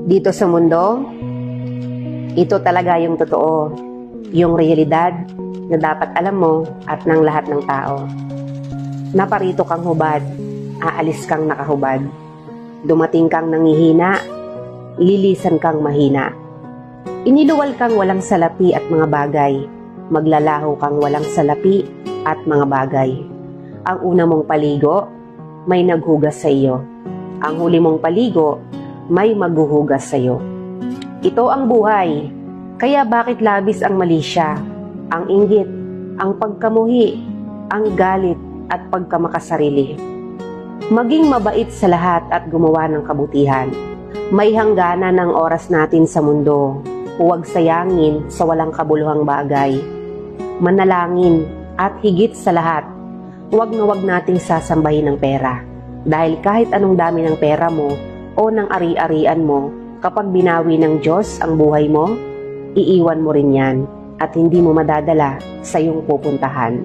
Dito sa mundo, ito talaga yung totoo, yung realidad na dapat alam mo at ng lahat ng tao. Naparito kang hubad, aalis kang nakahubad. Dumating kang nangihina, lilisan kang mahina. Iniluwal kang walang salapi at mga bagay, maglalaho kang walang salapi at mga bagay. Ang una mong paligo, may naghugas sa iyo. Ang huli mong paligo, may maghuhugas sa iyo. Ito ang buhay, kaya bakit labis ang mali siya, ang inggit, ang pagkamuhi, ang galit at pagkamakasarili. Maging mabait sa lahat at gumawa ng kabutihan. May hangganan ng oras natin sa mundo. Huwag sayangin sa walang kabuluhang bagay. Manalangin at higit sa lahat, huwag na huwag nating sasambahin ng pera. Dahil kahit anong dami ng pera mo o ng ari-arian mo, kapag binawi ng Diyos ang buhay mo, iiwan mo rin yan at hindi mo madadala sa iyong pupuntahan.